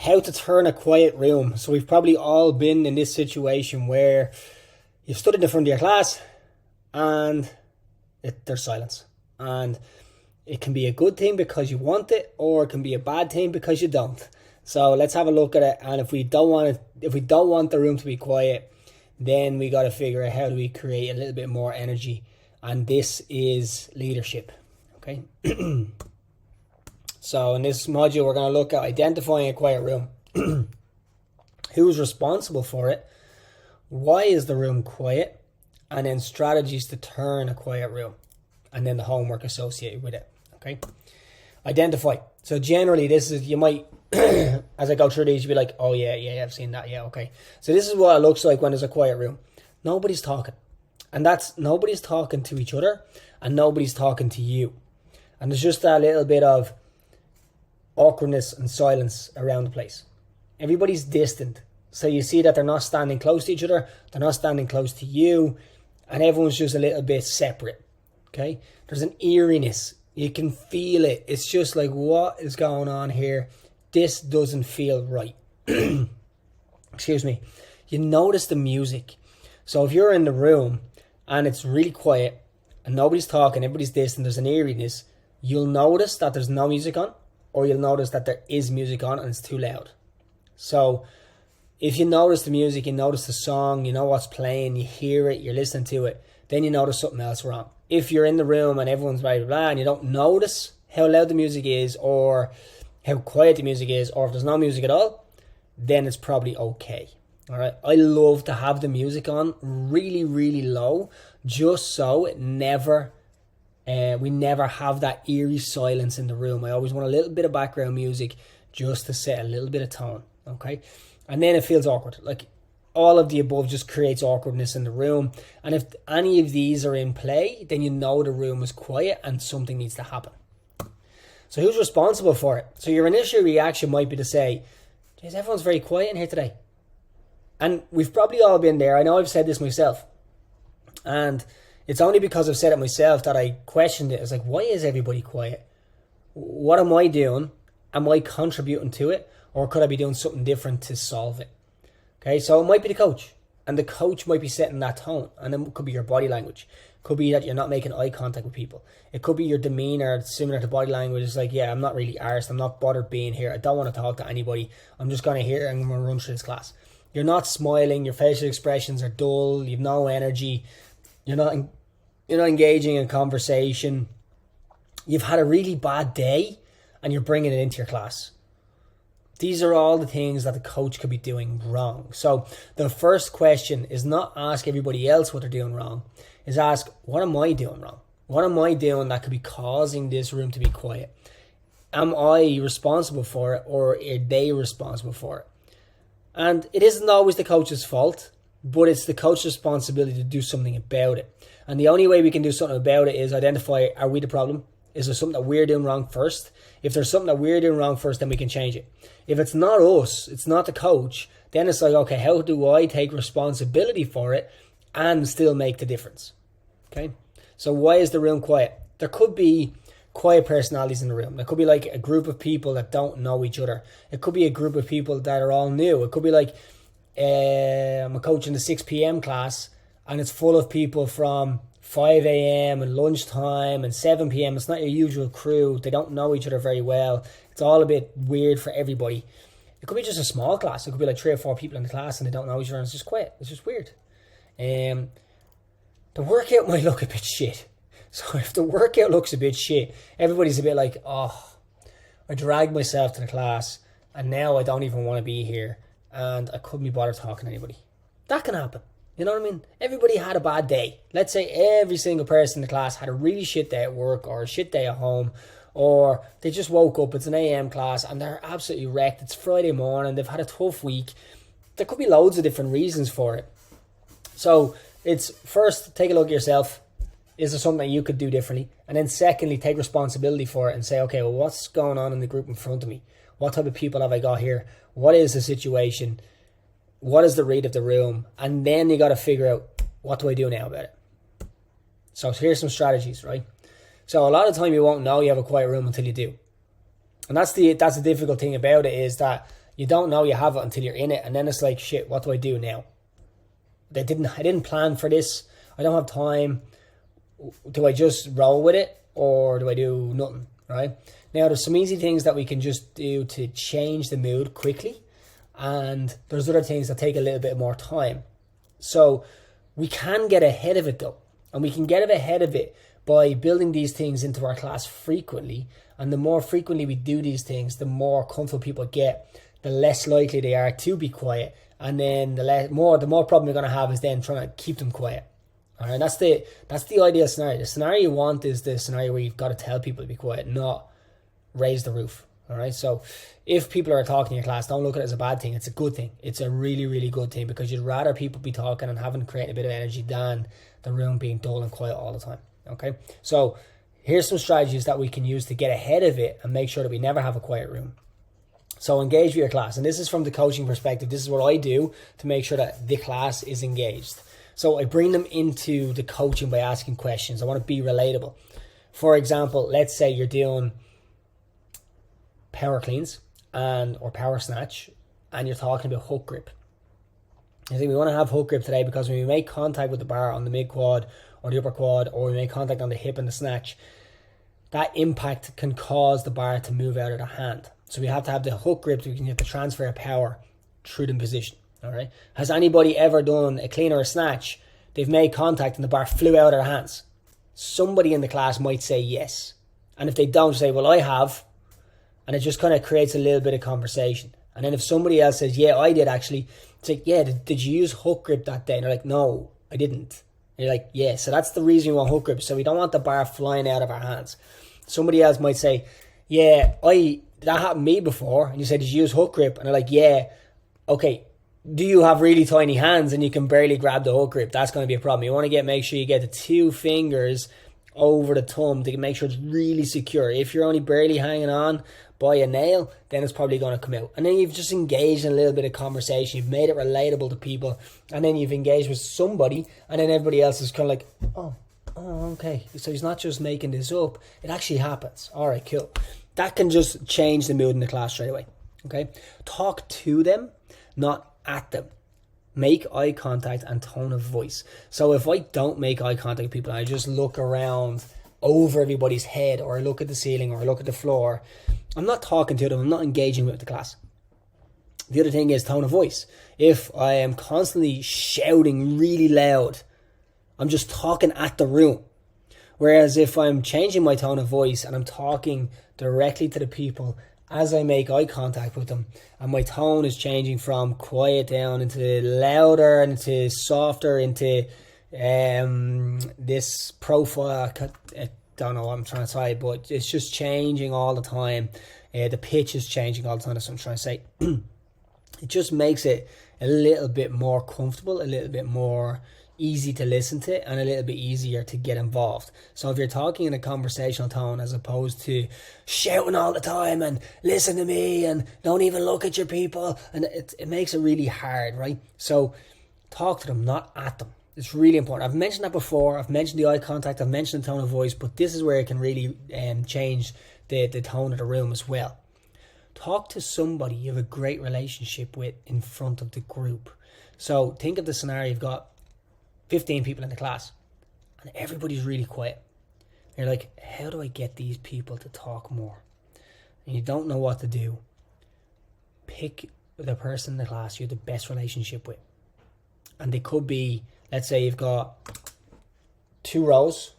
how to turn a quiet room. So we've probably all been in this situation where you've stood in the front of your class and there's silence. And it can be a good thing because you want it, or it can be a bad thing because you don't. So let's have a look at it. And if we don't want the room to be quiet, then we got to figure out how do we create a little bit more energy. And this is leadership. Okay. So in this module, we're going to look at identifying a quiet room. Who's responsible for it? Why is the room quiet? And then strategies to turn a quiet room. And then the homework associated with it. Okay. Identify. So generally, this is, you might, as I go through these, you'll be like, oh yeah, I've seen that. Yeah, okay. So this is what it looks like when there's a quiet room. Nobody's talking. And that's, nobody's talking to each other, and nobody's talking to you. And there's just that little bit of awkwardness and silence around the place. Everybody's distant. So you see that they're not standing close to each other, they're not standing close to you, and everyone's just a little bit separate. Okay? There's an eeriness. You can feel it. It's just like, what is going on here? This doesn't feel right. Excuse me. You notice the music. So if you're in the room and it's really quiet and nobody's talking, everybody's distant, there's an eeriness, you'll notice that there's no music on, or you'll notice that there is music on and it's too loud. So if you notice the music, you notice the song, you know what's playing, you hear it, you're listening to it, then you notice something else wrong. If you're in the room and everyone's blah, blah, blah, and you don't notice how loud the music is, or how quiet the music is, or if there's no music at all, then it's probably okay. All right. I love to have the music on really, really low, just so it never, we never have that eerie silence in the room. I always want a little bit of background music just to set a little bit of tone. Okay. And then it feels awkward. Like all of the above just creates awkwardness in the room. And if any of these are in play, then you know the room is quiet and something needs to happen. So who's responsible for it? So your initial reaction might be to say, geez, everyone's very quiet in here today. And we've probably all been there. I know I've said this myself. And it's only because I've said it myself that I questioned it. It's like, why is everybody quiet? What am I doing? Am I contributing to it? Or could I be doing something different to solve it? Okay, so it might be the coach. And the coach might be setting that tone. And then it could be your body language. It could be that you're not making eye contact with people. It could be your demeanor, similar to body language. It's like, yeah, I'm not really arsed. I'm not bothered being here. I don't want to talk to anybody. I'm just going to hear and I'm going to run through this class. You're not smiling. Your facial expressions are dull. You've no energy. You're not engaging in conversation. You've had a really bad day and you're bringing it into your class. These are all the things that the coach could be doing wrong. So the first question is not ask everybody else what they're doing wrong. Is ask, what am I doing wrong? What am I doing that could be causing this room to be quiet? Am I responsible for it, or are they responsible for it? And it isn't always the coach's fault, but it's the coach's responsibility to do something about it. And the only way we can do something about it is identify, are we the problem? Is there something that we're doing wrong first? If there's something that we're doing wrong first, then we can change it. If it's not us, it's not the coach, then it's like, okay, how do I take responsibility for it and still make the difference? Okay? So why is the room quiet? There could be quiet personalities in the room. There could be like a group of people that don't know each other. It could be a group of people that are all new. It could be like, I'm a coach in the 6 p.m. class and it's full of people from 5 a.m. and lunchtime and 7 p.m. It's not your usual crew. They don't know each other very well. It's all a bit weird for everybody. It could be just a small class. It could be like 3 or 4 people in the class and they don't know each other and it's just quiet. It's just weird. The workout might look a bit shit. So if the workout looks a bit shit, everybody's a bit like, oh, I dragged myself to the class and now I don't even want to be here and I couldn't be bothered talking to anybody. That can happen. You know what I mean? Everybody had a bad day. Let's say every single person in the class had a really shit day at work or a shit day at home, or they just woke up, it's an AM class and they're absolutely wrecked. It's Friday morning, they've had a tough week. There could be loads of different reasons for it. So it's first, take a look at yourself. Is there something that you could do differently? And then secondly, take responsibility for it and say, okay, well, what's going on in the group in front of me? What type of people have I got here? What is the situation? What is the rate of the room? And then you got to figure out, what do I do now about it? So here's some strategies, right? So a lot of the time you won't know you have a quiet room until you do. And that's the difficult thing about it, is that You don't know you have it until you're in it, and then it's like, shit, what do I do now? I didn't plan for this. I don't have time. Do I just roll with it, or do I do nothing, right? Now, there's some easy things that we can just do to change the mood quickly, and there's other things that take a little bit more time. So we can get ahead of it though, and we can get ahead of it by building these things into our class frequently. And the more frequently we do these things, the more comfortable people get, the less likely they are to be quiet, and then the more problem you're going to have is then trying to keep them quiet. All right, that's the ideal scenario. The scenario you want is the scenario where you've got to tell people to be quiet, not raise the roof. All right, so if people are talking in your class, don't look at it as a bad thing. It's a good thing. It's a really, really good thing, because you'd rather people be talking and having created a bit of energy than the room being dull and quiet all the time. Okay, so here's some strategies that we can use to get ahead of it and make sure that we never have a quiet room. So engage with your class, and this is from the coaching perspective. This is what I do to make sure that the class is engaged. So I bring them into the coaching by asking questions. I want to be relatable. For example, let's say you're doing power cleans or power snatch, and you're talking about hook grip. I think we want to have hook grip today because when we make contact with the bar on the mid quad or the upper quad, or we make contact on the hip and the snatch, that impact can cause the bar to move out of the hand. So we have to have the hook grip so we can get the transfer of power through the position. All right. Has anybody ever done a clean or a snatch? They've made contact and the bar flew out of their hands. Somebody in the class might say yes. And if they don't, say, well, I have. And it just kind of creates a little bit of conversation. And then if somebody else says, yeah, I did actually, it's like, yeah, did you use hook grip that day? And they're like, no, I didn't. And you're like, yeah, so that's the reason we want hook grip. So we don't want the bar flying out of our hands. Somebody else might say, yeah, that happened to me before. And you say, did you use hook grip? And they're like, yeah, okay. Do you have really tiny hands and you can barely grab the hook grip? That's going to be a problem. You want to make sure you get the 2 fingers over the thumb to make sure it's really secure. If you're only barely hanging on by a nail, then it's probably going to come out. And then you've just engaged in a little bit of conversation. You've made it relatable to people. And then you've engaged with somebody. And then everybody else is kind of like, oh, okay. So he's not just making this up. It actually happens. All right, cool. That can just change the mood in the class straight away. Okay? Talk to them, not at them. Make eye contact and tone of voice. So if I don't make eye contact with people, I just look around over everybody's head, or I look at the ceiling, or I look at the floor, I'm not talking to them. I'm not engaging with the class. The other thing is tone of voice. If I am constantly shouting really loud, I'm just talking at the room. Whereas if I'm changing my tone of voice and I'm talking directly to the people as I make eye contact with them, and my tone is changing from quiet down into louder, into softer, into this profile, I don't know what I'm trying to say, but it's just changing all the time. The pitch is changing all the time, that's what I'm trying to say. It just makes it a little bit more comfortable, a little bit more easy to listen to, and a little bit easier to get involved. So if you're talking in a conversational tone as opposed to shouting all the time and listen to me and don't even look at your people, and it makes it really hard, right? So talk to them, not at them. It's really important. I've mentioned that before. I've mentioned the eye contact. I've mentioned the tone of voice, but this is where it can really change the tone of the room as well. Talk to somebody you have a great relationship with in front of the group. So think of the scenario. You've got 15 people in the class and everybody's really quiet. You're like, how do I get these people to talk more? And you don't know what to do. Pick the person in the class you have the best relationship with. And they could be, let's say you've got 2 rows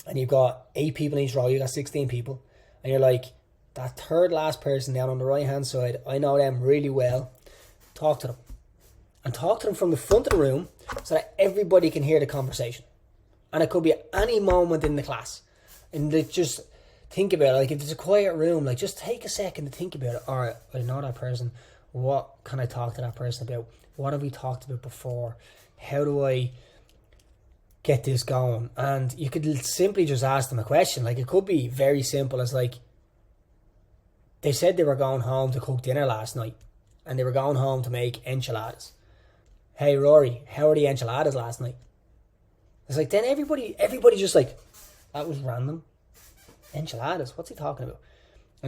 and you've got 8 people in each row. You've got 16 people. And you're like, that third last person down on the right hand side, I know them really well. Talk to them. And talk to them from the front of the room so that everybody can hear the conversation. And it could be at any moment in the class. And just think about it. Like if it's a quiet room, like just take a second to think about it. All right, I know that person. What can I talk to that person about? What have we talked about before? How do I get this going? And you could simply just ask them a question. Like it could be very simple as like, they said they were going home to cook dinner last night. And they were going home to make enchiladas. Hey Rory, how are the enchiladas last night? It's like, then everybody just like, that was random. Enchiladas, what's he talking about?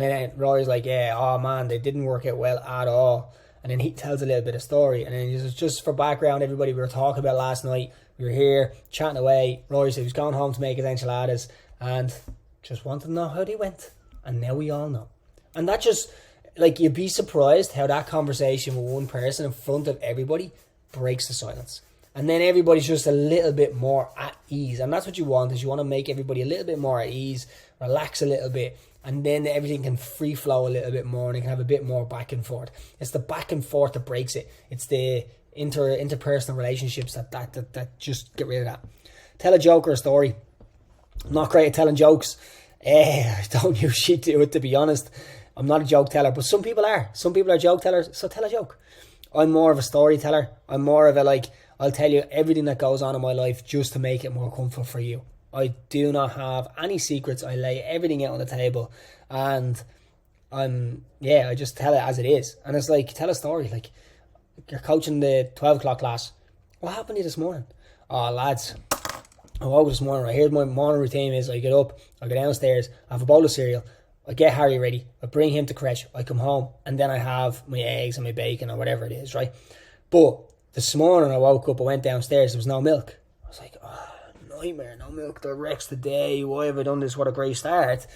And then Rory's like, yeah, oh man, they didn't work out well at all. And then he tells a little bit of story. And then he's just for background, everybody, we were talking about last night. We were here chatting away. Rory said he was going home to make his enchiladas and just wanted to know how they went. And now we all know. And that just, like, you'd be surprised how that conversation with one person in front of everybody breaks the silence. And then everybody's just a little bit more at ease. And that's what you want, is you want to make everybody a little bit more at ease, relax a little bit, and then everything can free flow a little bit more and it can have a bit more back and forth. It's the back and forth that breaks it. It's the interpersonal relationships that just get rid of that. Tell a joke or a story. I'm not great at telling jokes. I don't usually do it, to be honest. I'm not a joke teller, but some people are. Some people are joke tellers, so tell a joke. I'm more of a storyteller. I'm more of a, like, I'll tell you everything that goes on in my life just to make it more comfortable for you. I do not have any secrets. I lay everything out on the table, and I just tell it as it is. And it's like, tell a story. Like, you're coaching the 12 o'clock class. What happened to you this morning? Oh, lads, I woke this morning. Right, here's my morning routine is I get up, I go downstairs, I have a bowl of cereal, I get Harry ready, I bring him to crèche, I come home, and then I have my eggs and my bacon or whatever it is, right? But this morning I woke up, I went downstairs, there was no milk. I was like, oh, nightmare, no milk, the wrecks the day, why have I done this, what a great start.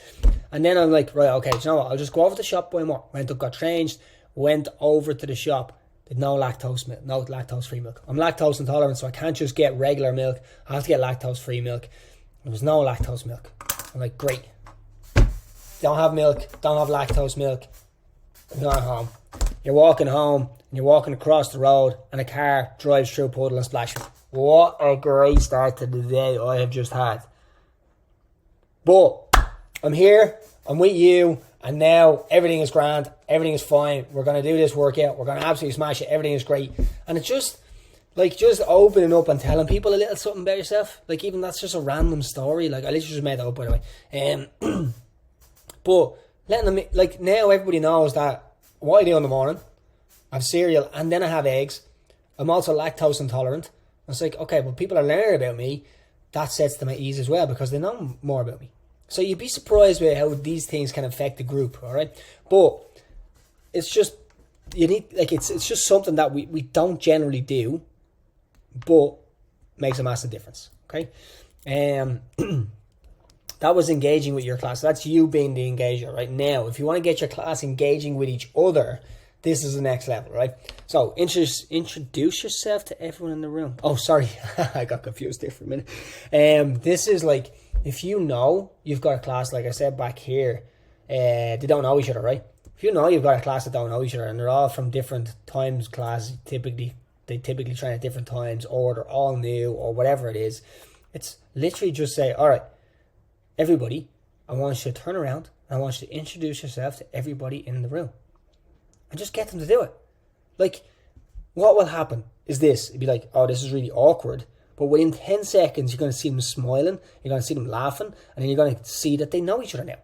And then I'm like, right, okay, do you know what, I'll just go over to the shop, buy more. Went up, got changed, went over to the shop, did no lactose milk, no lactose-free milk. I'm lactose intolerant, so I can't just get regular milk, I have to get lactose-free milk. There was no lactose milk. I'm like, great. Don't have milk, don't have lactose milk, you're not home. You're walking home, and you're walking across the road, and a car drives through a puddle and splashes. What a great start to the day I have just had. But I'm here, I'm with you, and now everything is grand, everything is fine. We're going to do this workout, we're going to absolutely smash it, everything is great. And it's just, like, just opening up and telling people a little something about yourself. Like, even that's just a random story. Like, I literally just made that up, by the way. But letting them, like, now everybody knows that what I do in the morning, I have cereal and then I have eggs. I'm also lactose intolerant. It's like, okay, well, people are learning about me. That sets them at ease as well because they know more about me. So you'd be surprised with how these things can affect the group, all right? But it's just, you need, like, it's just something that we don't generally do, but makes a massive difference, okay? That was engaging with your class. That's you being the engager, right? Now, if you want to get your class engaging with each other, this is the next level, right? So, introduce yourself to everyone in the room. Oh, sorry. I got confused there for a minute. This is like, if you know you've got a class, like I said back here, they don't know each other, right? If you know you've got a class that don't know each other, and they're all from different times class, they typically train at different times, or they're all new, or whatever it is, it's literally just say, all right, everybody, I want you to turn around and I want you to introduce yourself to everybody in the room. And just get them to do it. Like, what will happen is this. It'd be like, oh, this is really awkward. But within 10 seconds, you're going to see them smiling, you're going to see them laughing, and then you're going to see that they know each other now.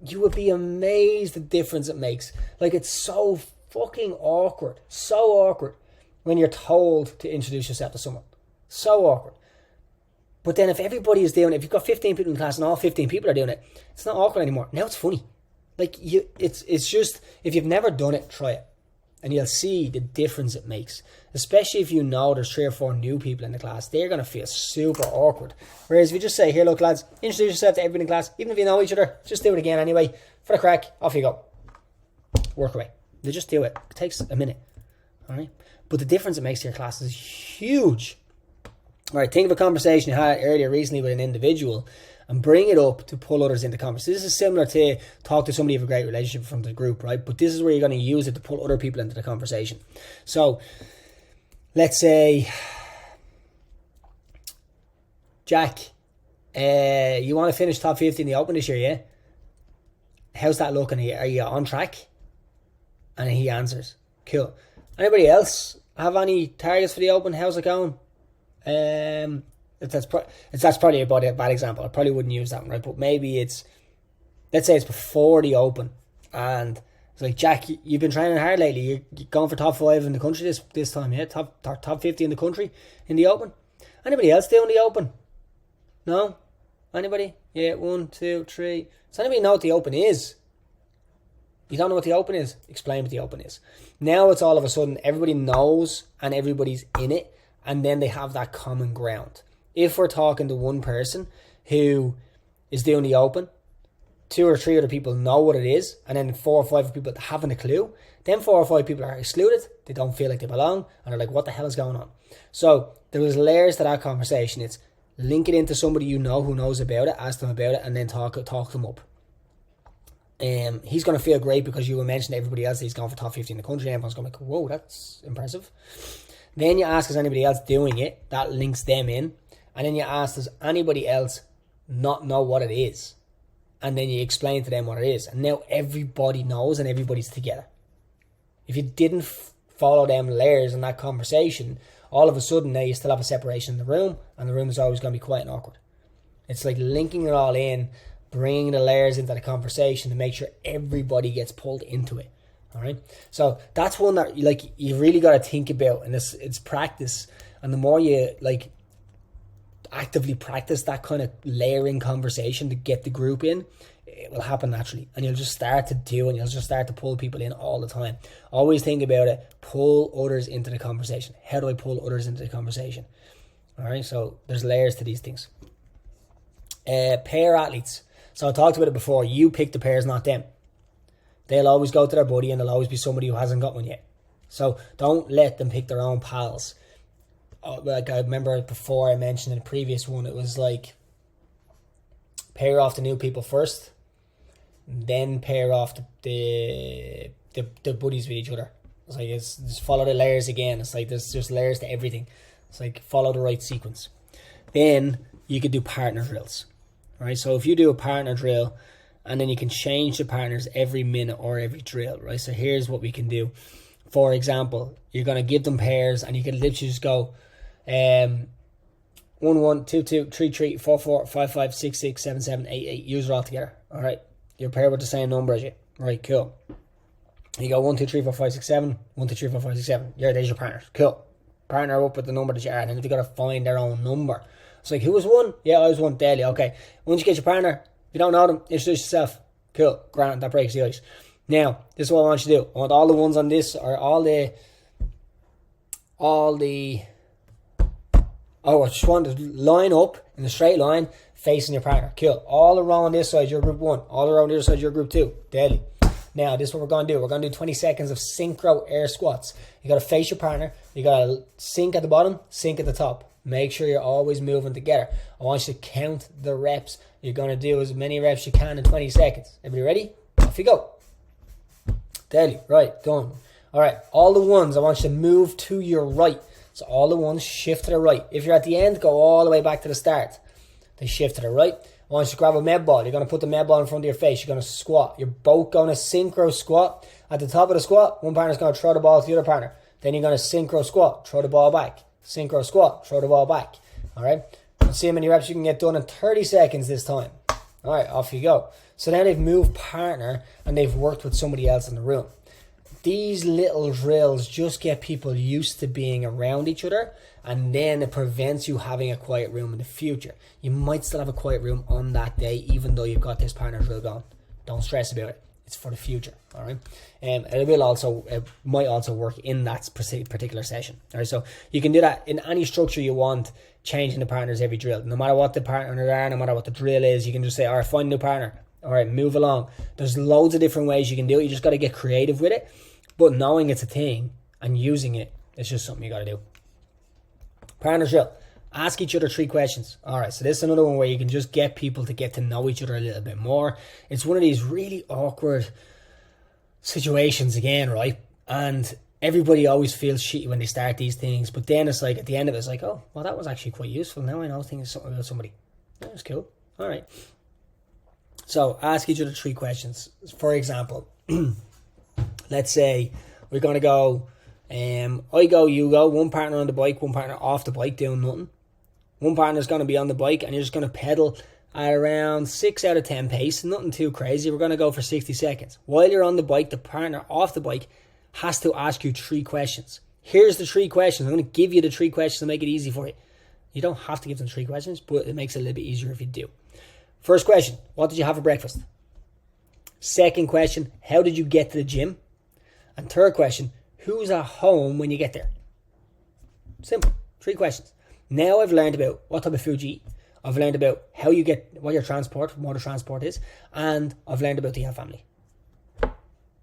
You would be amazed the difference it makes. Like, it's so fucking awkward. So awkward when you're told to introduce yourself to someone. So awkward. But then if everybody is doing it, if you've got 15 people in class and all 15 people are doing it, it's not awkward anymore. Now it's funny. Like, it's just, if you've never done it, try it. And you'll see the difference it makes. Especially if you know there's 3 or 4 new people in the class. They're going to feel super awkward. Whereas if you just say, here, look, lads, introduce yourself to everybody in class. Even if you know each other, just do it again anyway. For the crack, off you go. Work away. They just do it. It takes a minute. All right? But the difference it makes to your class is huge. All right, think of a conversation you had earlier recently with an individual and bring it up to pull others into conversation. This is similar to talk to somebody you have a great relationship from the group, right? But this is where you're going to use it to pull other people into the conversation. So, let's say, Jack, you want to finish top 50 in the Open this year, yeah? How's that looking? Are you on track? And he answers, cool. Anybody else have any targets for the Open? How's it going? That's probably a bad example. I probably wouldn't use that one, right? But maybe it's, let's say it's before the Open, and it's like, Jack, you've been training hard lately. You're going for top 5 in the country this time, yeah? Top 50 in the country in the Open. Anybody else doing the Open? No? Anybody? Yeah, 1, 2, 3. Does anybody know what the Open is? You don't know what the open is? Explain what the open is. Now it's all of a sudden everybody knows and everybody's in it, and then they have that common ground. If we're talking to one person who is doing the open, 2 or 3 other people know what it is, and then 4 or 5 people haven't a clue, then 4 or 5 people are excluded, they don't feel like they belong, and they're like, what the hell is going on? So there was layers to that conversation. It's link it into somebody you know who knows about it, ask them about it, and then talk them up. He's going to feel great because you will mention to everybody else that he's gone for top 50 in the country, and everyone's going to be like, whoa, that's impressive. Then you ask, is anybody else doing it? That links them in. And then you ask, does anybody else not know what it is? And then you explain to them what it is. And now everybody knows and everybody's together. If you didn't follow them layers in that conversation, all of a sudden now you still have a separation in the room, and the room is always going to be quiet and awkward. It's like linking it all in, bringing the layers into the conversation to make sure everybody gets pulled into it. All right. So that's one that you really got to think about, and it's practice. And the more you actively practice that kind of layering conversation to get the group in, it will happen naturally, and you'll just start to do, and you'll just start to pull people in all the time. Always think about it. Pull others into the conversation. How do I pull others into the conversation? All right. So there's layers to these things. Pair athletes. So I talked about it before. You pick the pairs, not them. They'll always go to their buddy, and there'll always be somebody who hasn't got one yet. So don't let them pick their own pals. Like I remember before I mentioned in the previous one, it was like pair off the new people first, then pair off the buddies with each other. It's like it's just follow the layers again. It's like there's just layers to everything. It's like follow the right sequence. Then you could do partner drills. Right? So if you do a partner drill, and then you can change the partners every minute or every drill, right? So here's what we can do. For example, you're going to give them pairs, and you can literally just go 1 1 2 2 3 3 4 4 5 5 6 6 7 7 8 8. Use it all together. All right. You're paired with the same number as you. Right, cool. You go 1 2 3 4 5 6 7. 1 2 3 4 5 6 7. Yeah, there's your partners. Cool. Partner up with the number that you are, and then they got to find their own number. It's like, who was one? Yeah, I was one daily. Okay. Once you get your partner, if you don't know them, introduce yourself. Cool. Grant, that breaks the ice. Now, this is what I want you to do. I want all the ones on this, or I just want to line up in a straight line facing your partner. Cool. All around this side, your group 1. All around the other side, your group 2. Deadly. Now, this is what we're going to do. We're going to do 20 seconds of synchro air squats. You got to face your partner. You got to sink at the bottom, sink at the top. Make sure you're always moving together. I want you to count the reps. You're going to do as many reps as you can in 20 seconds. Everybody ready? Off you go. Deadly. Right, done. All right, all the ones, I want you to move to your right. So all the ones shift to the right. If you're at the end, go all the way back to the start. They shift to the right. I want you to grab a med ball. You're going to put the med ball in front of your face. You're going to squat. You're both going to synchro squat. At the top of the squat, one partner's going to throw the ball to the other partner. Then you're going to synchro squat, throw the ball back. Synchro squat, throw the ball back. All right. Let's see how many reps you can get done in 30 seconds this time. All right, off you go. So now they've moved partner and they've worked with somebody else in the room. These little drills just get people used to being around each other, and then it prevents you having a quiet room in the future. You might still have a quiet room on that day, even though you've got this partner drill going. Don't stress about it. It's for the future, all right? It might also work in that particular session, all right? So you can do that in any structure you want, changing the partners every drill. No matter what the partner are, no matter what the drill is, you can just say, all right, find a new partner. All right, move along. There's loads of different ways you can do it. You just got to get creative with it. But knowing it's a thing and using it, it's just something you got to do. Partner drill. Ask each other 3 questions. All right, so this is another one where you can just get people to get to know each other a little bit more. It's one of these really awkward situations again, right? And everybody always feels shitty when they start these things. But then it's like, at the end of it, it's like, oh, well, that was actually quite useful. Now I know something about somebody. That was cool. All right. So ask each other 3 questions. For example, let's say we're going to go, I go, you go, one partner on the bike, one partner off the bike doing nothing. One partner's going to be on the bike and you're just going to pedal at around 6 out of 10 pace, nothing too crazy. We're going to go for 60 seconds. While you're on the bike, the partner off the bike has to ask you 3 questions. Here's the 3 questions. I'm going to give you the 3 questions to make it easy for you. You don't have to give them 3 questions, but it makes it a little bit easier if you do. First question, what did you have for breakfast? Second question, how did you get to the gym? And third question, who's at home when you get there? Simple. 3 questions. Now I've learned about what type of food you eat. I've learned about how you get, what your mode of transport is. And I've learned about do you have family.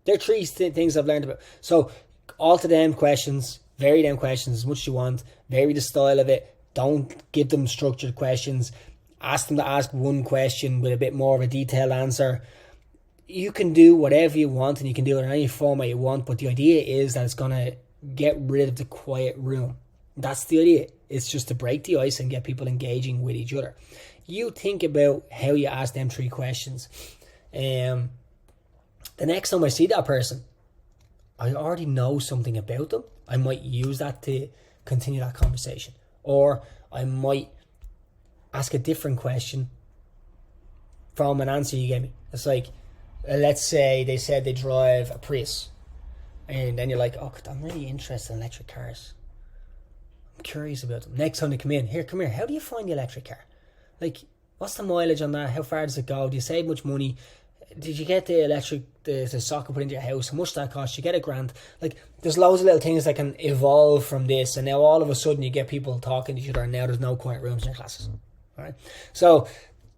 There are 3 things I've learned about. So alter them questions, vary them questions as much as you want. Vary the style of it. Don't give them structured questions. Ask them to ask one question with a bit more of a detailed answer. You can do whatever you want and you can do it in any format you want, but the idea is that it's going to get rid of the quiet room. That's the idea. It's just to break the ice and get people engaging with each other. You think about how you ask them 3 questions. The next time I see that person, I already know something about them. I might use that to continue that conversation. Or I might ask a different question from an answer you gave me. It's like, let's say they said they drive a Prius. And then you're like, oh, I'm really interested in electric cars. I'm curious about them. Next time they come here, how do you find the electric car? Like, what's the mileage on that? How far does it go? Do you save much money? Did you get the socket put into your house? How much that cost? You get a grant? Like, there's loads of little things that can evolve from this. And now all of a sudden you get people talking to each other and now there's no quiet rooms in your classes. All right. So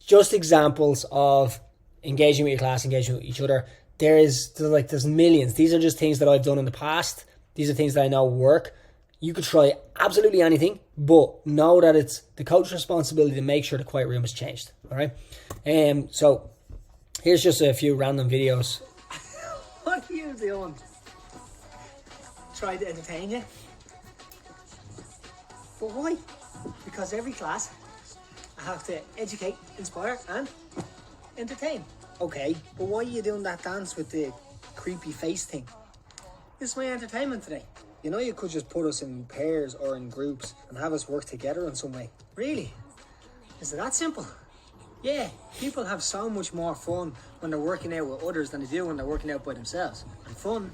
just examples of engaging with your class, engaging with each other. There's millions. These are just things that I've done in the past. These are things that I know work. You could try absolutely anything, but know that it's the coach's responsibility to make sure the quiet room is changed. All right. So here's just a few random videos. What are you doing? Try to entertain you? But why? Because every class I have to educate, inspire and entertain. Okay, but why are you doing that dance with the creepy face thing? This is my entertainment today. You know, you could just put us in pairs or in groups and have us work together in some way. Really? Is it that simple? Yeah, people have so much more fun when they're working out with others than they do when they're working out by themselves. And fun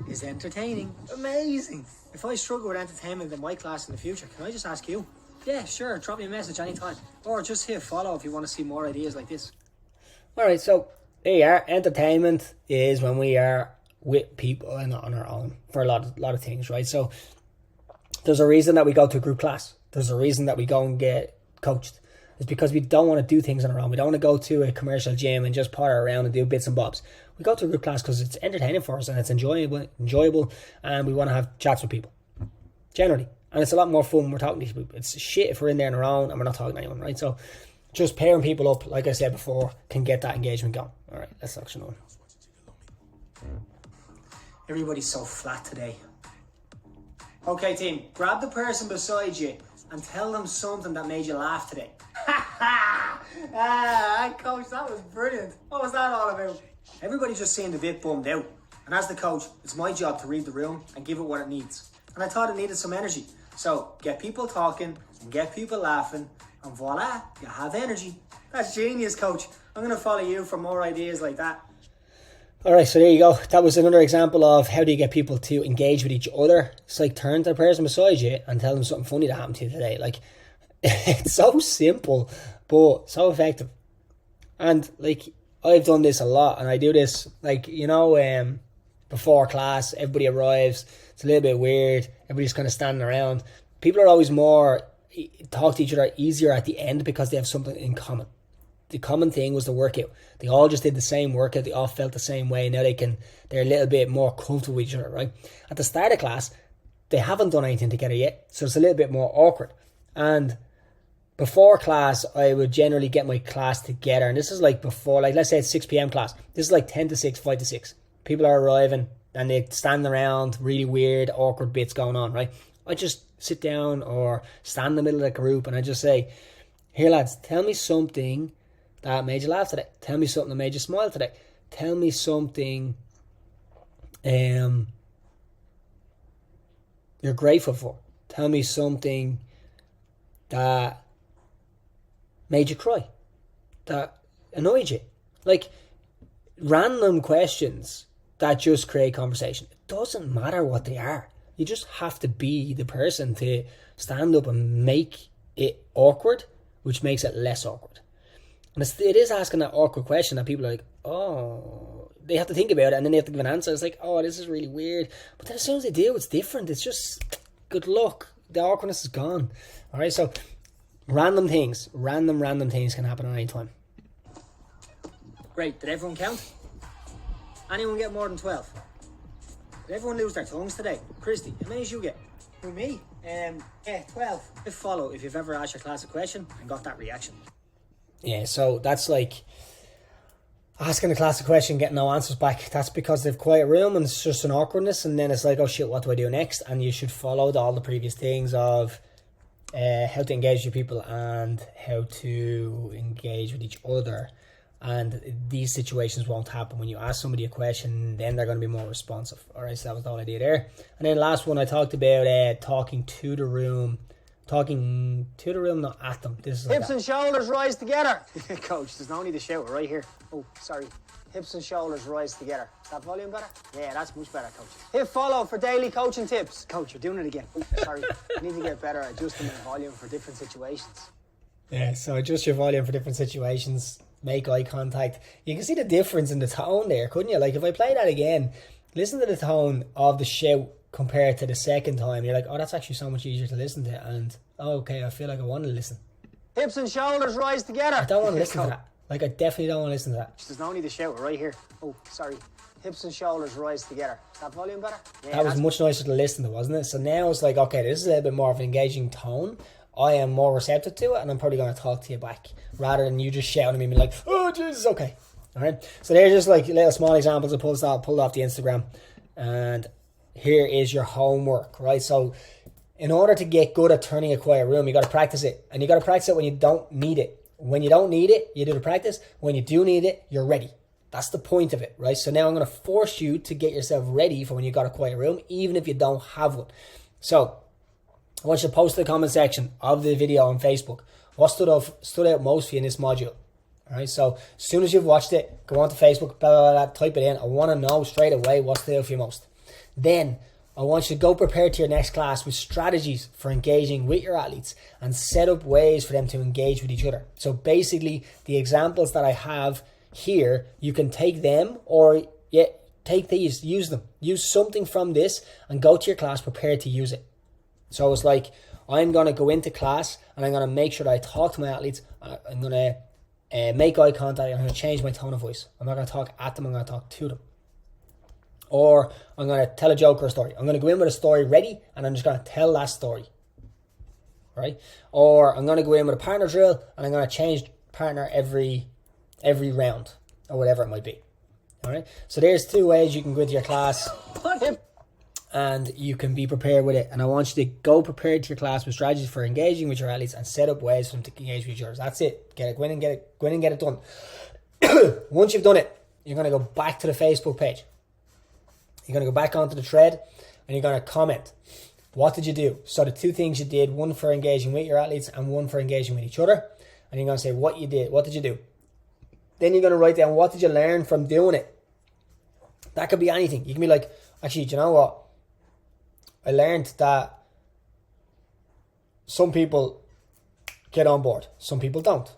is entertaining. Amazing. If I struggle with entertainment in my class in the future, can I just ask you? Yeah, sure, drop me a message anytime. Or just hit follow if you want to see more ideas like this. Alright, so there you are. Entertainment is when we are with people and not on our own for a lot of things, right? So there's a reason that we go to a group class. There's a reason that we go and get coached. It's because we don't want to do things on our own. We don't want to go to a commercial gym and just potter around and do bits and bobs. We go to a group class because it's entertaining for us and it's enjoyable, and we want to have chats with people. Generally. And it's a lot more fun when we're talking to people. It's shit if we're in there on our own and we're not talking to anyone, right? So just pairing people up, like I said before, can get that engagement going. All right, let's action on. Everybody's so flat today. Okay, team, grab the person beside you and tell them something that made you laugh today. Coach, that was brilliant. What was that all about? Everybody just seemed a bit bummed out. And as the coach, it's my job to read the room and give it what it needs. And I thought it needed some energy. So get people talking and get people laughing, and voila, you have energy. That's genius, coach. I'm going to follow you for more ideas like that. All right, so there you go. That was another example of how do you get people to engage with each other. It's like turn to the person beside you and tell them something funny that happened to you today. Like, it's so simple, but so effective. And like, I've done this a lot, and I do this, like, you know, before class, everybody arrives. It's a little bit weird. Everybody's kind of standing around. People are always talk to each other easier at the end because they have something in common. The common thing was the workout. They all just did the same workout. They all felt the same way. Now they're a little bit more comfortable with each other, right? At the start of class, they haven't done anything together yet, so it's a little bit more awkward. And before class, I would generally get my class together. And this is like before, like let's say it's 6 p.m. class. This is like 10 to 6, 5 to 6. People are arriving and they stand around, really weird, awkward bits going on, right? I just sit down or stand in the middle of the group and I just say, here lads, tell me something that made you laugh today. Tell me something that made you smile today. Tell me something you're grateful for. Tell me something that made you cry, that annoyed you. Like random questions that just create conversation. It doesn't matter what they are. You just have to be the person to stand up and make it awkward, which makes it less awkward. And it is asking that awkward question that people are like, oh, they have to think about it, and then they have to give an answer. It's like, oh, this is really weird. But then as soon as they do, it's different. It's just good luck. The awkwardness is gone. All right, so random things can happen at any time. Great. Did everyone count? Anyone get more than 12? Did everyone lose their tongues today? Christy, how many did you get? Who, me? Yeah, 12. If follow if you've ever asked your class a question and got that reaction. Yeah, so that's like asking the class a question, getting no answers back. That's because they've quiet room and it's just an awkwardness, and then it's like, oh shit, what do I do next? And you should follow all the previous things of how to engage with people and how to engage with each other. And these situations won't happen when you ask somebody a question. Then they're going to be more responsive. All right, so that was the whole idea there. And then last one, I talked about talking to the room, not at them. This is like Hips and shoulders rise together. Coach, there's no need to shout. We're right here. Oh, sorry. Hips and shoulders rise together. Is that volume better? Yeah, that's much better, Coach. Hit follow for daily coaching tips. Coach, you're doing it again. Oh, sorry. I need to get better at adjusting my volume for different situations. Yeah, so adjust your volume for different situations. Make eye contact. You can see the difference in the tone there, couldn't you? Like if I play that again, listen to the tone of the shout compared to the second time. You're like, oh, that's actually so much easier to listen to. And oh, okay, I feel like I want to listen. Hips and shoulders rise together. I don't want to listen to that. Like I definitely don't want to listen to that. There's no need to shout. We're right here. Oh, sorry. Hips and shoulders rise together. Is that volume better? Yeah, that was much nicer to listen to, wasn't it? So now it's like, okay, this is a little bit more of an engaging tone. I am more receptive to it, and I'm probably going to talk to you back rather than you just shouting at me and be like, oh, Jesus, okay. All right. So they're just like little small examples I pulled off the Instagram. And here is your homework, right? So in order to get good at turning a quiet room, you got to practice it. And you got to practice it when you don't need it. When you don't need it, you do the practice. When you do need it, you're ready. That's the point of it, right? So now I'm going to force you to get yourself ready for when you got a quiet room, even if you don't have one. So I want you to post in the comment section of the video on Facebook what stood out most for you in this module. All right, so as soon as you've watched it, go on to Facebook, blah, blah, blah, type it in. I want to know straight away what stood out for you most. Then I want you to go prepare to your next class with strategies for engaging with your athletes and set up ways for them to engage with each other. So basically, the examples that I have here, you can take them or take these, use them. Use something from this and go to your class prepared to use it. So it's like, I'm going to go into class and I'm going to make sure that I talk to my athletes. I'm going to make eye contact. I'm going to change my tone of voice. I'm not going to talk at them. I'm going to talk to them. Or I'm going to tell a joke or a story. I'm going to go in with a story ready and I'm just going to tell that story. Right? Or I'm going to go in with a partner drill and I'm going to change partner every round or whatever it might be. All right? So there's 2 ways you can go into your class and you can be prepared with it. And I want you to go prepared to your class with strategies for engaging with your athletes and set up ways for them to engage with yours. That's it. Go in and get it done. Once you've done it, you're going to go back to the Facebook page. You're going to go back onto the thread and you're going to comment. What did you do? So the 2 things you did, one for engaging with your athletes and one for engaging with each other. And you're going to say what you did. What did you do? Then you're going to write down what did you learn from doing it. That could be anything. You can be like, actually, do you know what? I learned that some people get on board. Some people don't.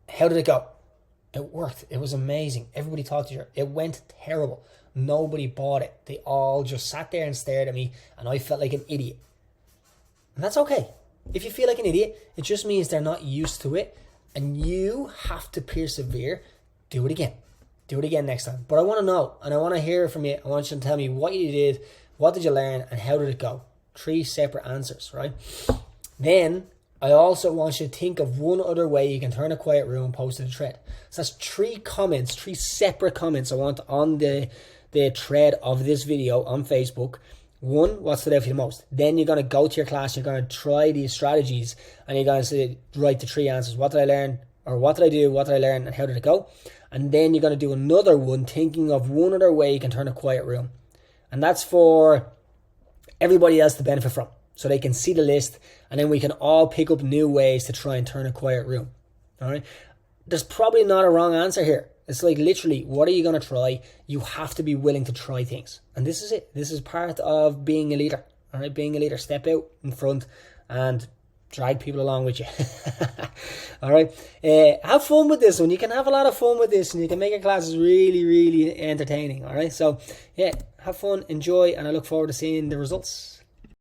How did it go? It worked. It was amazing. Everybody talked to each other. It went terrible. Nobody bought it. They all just sat there and stared at me and I felt like an idiot. And that's okay. If you feel like an idiot, it just means they're not used to it and you have to persevere. Do it again. Do it again next time. But I want to know and I want to hear from you. I want you to tell me what you did, what did you learn, and how did it go? 3 separate answers, right? Then I also want you to think of one other way you can turn a quiet room and post to the thread. So that's 3 comments, 3 separate comments I want on the thread of this video on Facebook. 1, what stood out for you the most? Then you're going to go to your class, you're going to try these strategies, and you're going to write the 3 answers. What did I learn? Or what did I do? What did I learn? And how did it go? And then you're going to do another one thinking of one other way you can turn a quiet room. And that's for everybody else to benefit from. So they can see the list and then we can all pick up new ways to try and turn a quiet room. All right. There's probably not a wrong answer here. It's like literally, what are you going to try? You have to be willing to try things. And this is it. This is part of being a leader. All right. Being a leader, step out in front and drag people along with you. All right. Have fun with this one. You can have a lot of fun with this, and you can make your classes really, really entertaining. All right. So, yeah, have fun, enjoy, and I look forward to seeing the results.